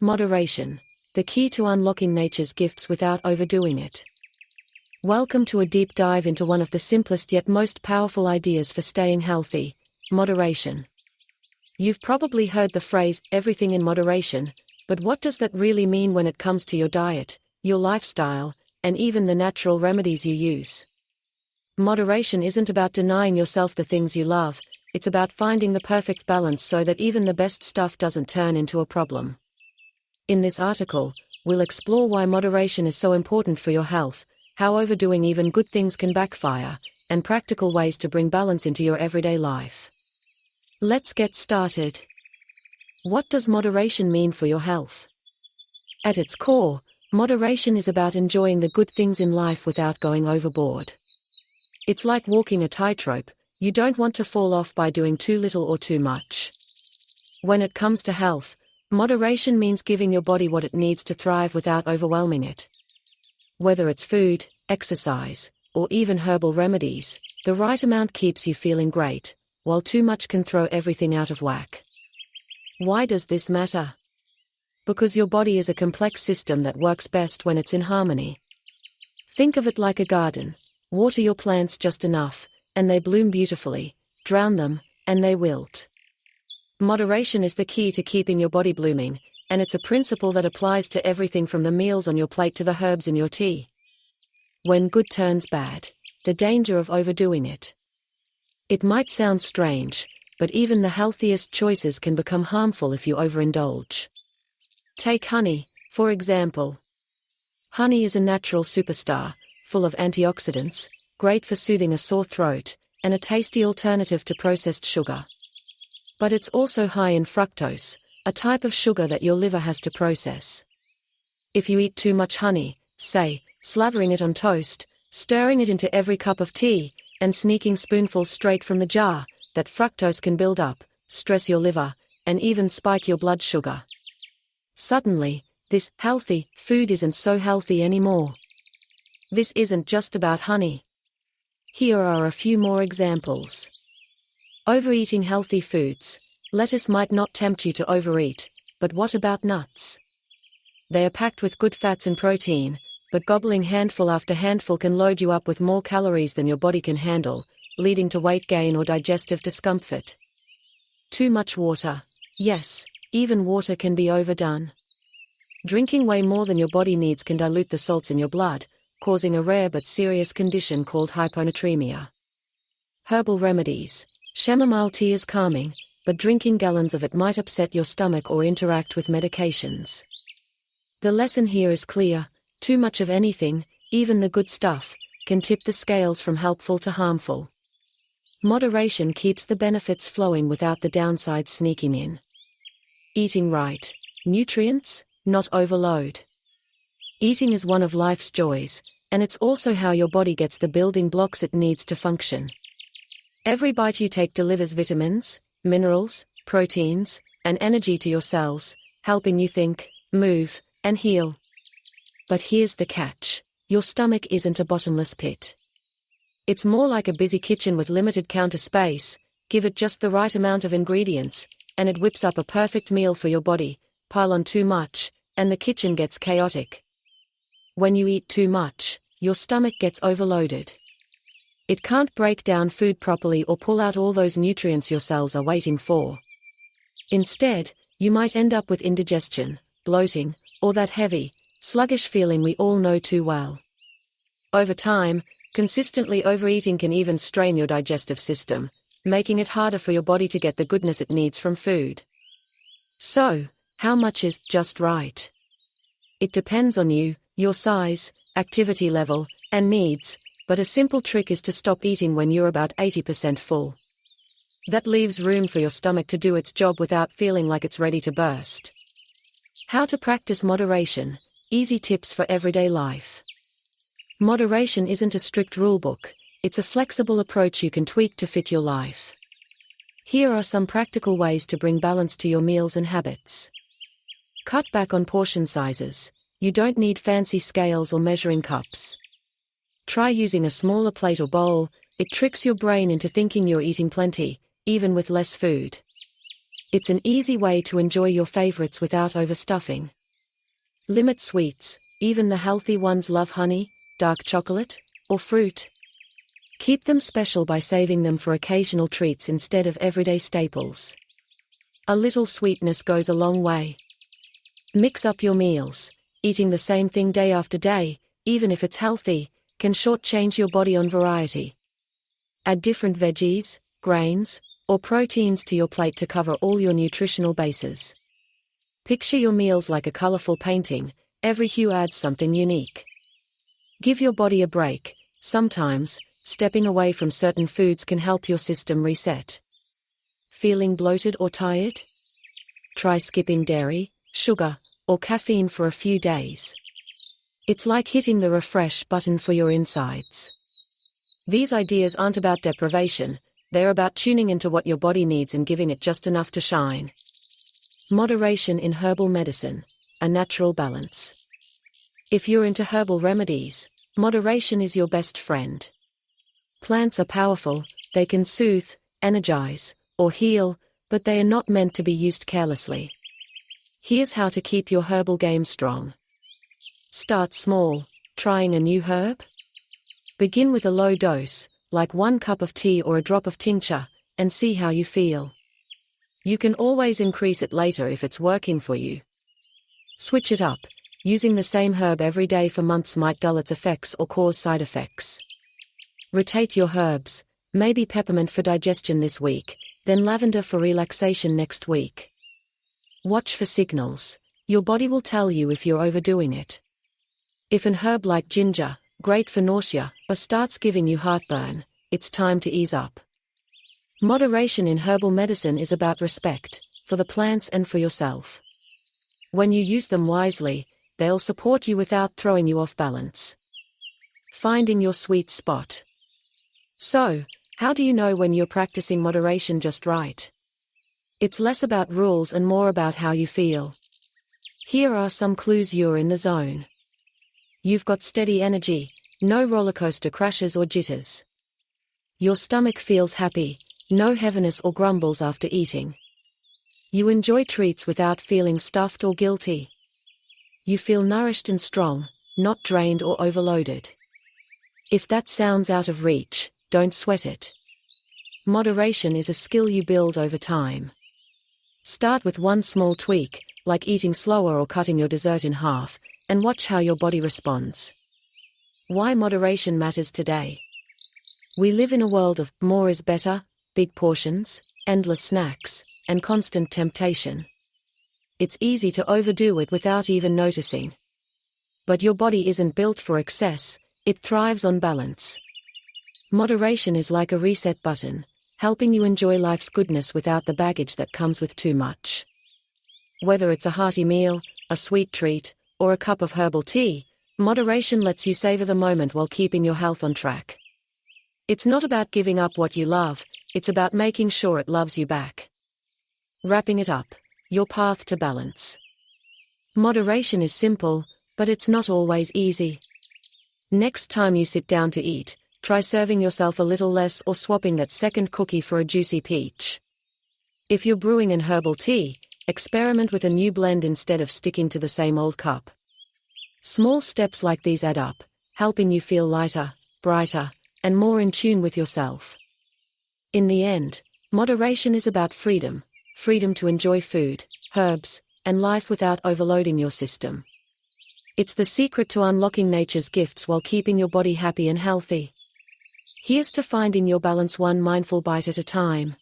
Moderation, the key to unlocking nature's gifts without overdoing it. Welcome to a deep dive into one of the simplest yet most powerful ideas for staying healthy: moderation. You've probably heard the phrase, everything in moderation, but what does that really mean when it comes to your diet, your lifestyle, and even the natural remedies you use? Moderation isn't about denying yourself the things you love, it's about finding the perfect balance so that even the best stuff doesn't turn into a problem. In this article, we'll explore why moderation is so important for your health, how overdoing even good things can backfire, and practical ways to bring balance into your everyday life. Let's get started. What does moderation mean for your health? At its core, moderation is about enjoying the good things in life without going overboard. It's like walking a tightrope. You don't want to fall off by doing too little or too much. When it comes to health, moderation means giving your body what it needs to thrive without overwhelming it. Whether it's food, exercise, or even herbal remedies, the right amount keeps you feeling great, while too much can throw everything out of whack. Why does this matter? Because your body is a complex system that works best when it's in harmony. Think of it like a garden. Water your plants just enough, and they bloom beautifully. Drown them, and they wilt. Moderation is the key to keeping your body blooming, and it's a principle that applies to everything from the meals on your plate to the herbs in your tea. When good turns bad, the danger of overdoing it. It might sound strange, but even the healthiest choices can become harmful if you overindulge. Take honey, for example. Honey is a natural superstar, full of antioxidants, great for soothing a sore throat, and a tasty alternative to processed sugar. But it's also high in fructose, a type of sugar that your liver has to process. If you eat too much honey, say, slathering it on toast, stirring it into every cup of tea, and sneaking spoonfuls straight from the jar, that fructose can build up, stress your liver, and even spike your blood sugar. Suddenly, this healthy food isn't so healthy anymore. This isn't just about honey. Here are a few more examples. Overeating healthy foods. Lettuce might not tempt you to overeat, but what about nuts? They are packed with good fats and protein, but gobbling handful after handful can load you up with more calories than your body can handle, leading to weight gain or digestive discomfort. Too much water. Yes, even water can be overdone. Drinking way more than your body needs can dilute the salts in your blood, causing a rare but serious condition called hyponatremia. Herbal remedies. Chamomile tea is calming, but drinking gallons of it might upset your stomach or interact with medications. The lesson here is clear: too much of anything, even the good stuff, can tip the scales from helpful to harmful. Moderation keeps the benefits flowing without the downsides sneaking in. Eating right. Nutrients, not overload. Eating is one of life's joys, and it's also how your body gets the building blocks it needs to function. Every bite you take delivers vitamins, minerals, proteins, and energy to your cells, helping you think, move, and heal. But here's the catch: your stomach isn't a bottomless pit. It's more like a busy kitchen with limited counter space. Give it just the right amount of ingredients, and it whips up a perfect meal for your body. Pile on too much, and the kitchen gets chaotic. When you eat too much, your stomach gets overloaded. It can't break down food properly or pull out all those nutrients your cells are waiting for. Instead, you might end up with indigestion, bloating, or that heavy, sluggish feeling we all know too well. Over time, consistently overeating can even strain your digestive system, making it harder for your body to get the goodness it needs from food. So, how much is just right? It depends on you, your size, activity level, and needs, but a simple trick is to stop eating when you're about 80% full. That leaves room for your stomach to do its job without feeling like it's ready to burst. How to practice moderation. Easy tips for everyday life. Moderation isn't a strict rulebook, it's a flexible approach you can tweak to fit your life. Here are some practical ways to bring balance to your meals and habits. Cut back on portion sizes. You don't need fancy scales or measuring cups. Try using a smaller plate or bowl. It tricks your brain into thinking you're eating plenty, even with less food. It's an easy way to enjoy your favorites without overstuffing. Limit sweets, even the healthy ones love honey, dark chocolate, or fruit. Keep them special by saving them for occasional treats instead of everyday staples. A little sweetness goes a long way. Mix up your meals. Eating the same thing day after day, even if it's healthy, can shortchange your body on variety. Add different veggies, grains, or proteins to your plate to cover all your nutritional bases. Picture your meals like a colorful painting. Every hue adds something unique. Give your body a break. Sometimes, stepping away from certain foods can help your system reset. Feeling bloated or tired? Try skipping dairy, sugar, or caffeine for a few days. It's like hitting the refresh button for your insides. These ideas aren't about deprivation, they're about tuning into what your body needs and giving it just enough to shine. Moderation in herbal medicine, a natural balance. If you're into herbal remedies, moderation is your best friend. Plants are powerful, they can soothe, energize, or heal, but they are not meant to be used carelessly. Here's how to keep your herbal game strong. Start small. Trying a new herb? Begin with a low dose, like 1 cup of tea or a drop of tincture, and see how you feel. You can always increase it later if it's working for you. Switch it up. Using the same herb every day for months might dull its effects or cause side effects. Rotate your herbs, maybe peppermint for digestion this week, then lavender for relaxation next week. Watch for signals. Your body will tell you if you're overdoing it. If an herb like ginger, great for nausea, or starts giving you heartburn, it's time to ease up. Moderation in herbal medicine is about respect, for the plants and for yourself. When you use them wisely, they'll support you without throwing you off balance. Finding your sweet spot. So, how do you know when you're practicing moderation just right? It's less about rules and more about how you feel. Here are some clues you're in the zone. You've got steady energy, no rollercoaster crashes or jitters. Your stomach feels happy, no heaviness or grumbles after eating. You enjoy treats without feeling stuffed or guilty. You feel nourished and strong, not drained or overloaded. If that sounds out of reach, don't sweat it. Moderation is a skill you build over time. Start with one small tweak, like eating slower or cutting your dessert in half, and watch how your body responds. Why moderation matters today. We live in a world of more is better, big portions, endless snacks, and constant temptation. It's easy to overdo it without even noticing. But your body isn't built for excess, it thrives on balance. Moderation is like a reset button, helping you enjoy life's goodness without the baggage that comes with too much. Whether it's a hearty meal, a sweet treat, or a cup of herbal tea, moderation lets you savor the moment while keeping your health on track. It's not about giving up what you love, it's about making sure it loves you back. Wrapping it up, your path to balance. Moderation is simple, but it's not always easy. Next time you sit down to eat, try serving yourself a little less or swapping that second cookie for a juicy peach. If you're brewing an herbal tea, experiment with a new blend instead of sticking to the same old cup. Small steps like these add up, helping you feel lighter, brighter, and more in tune with yourself. In the end, moderation is about freedom to enjoy food, herbs, and life without overloading your system. It's the secret to unlocking nature's gifts while keeping your body happy and healthy. Here's to finding your balance one mindful bite at a time.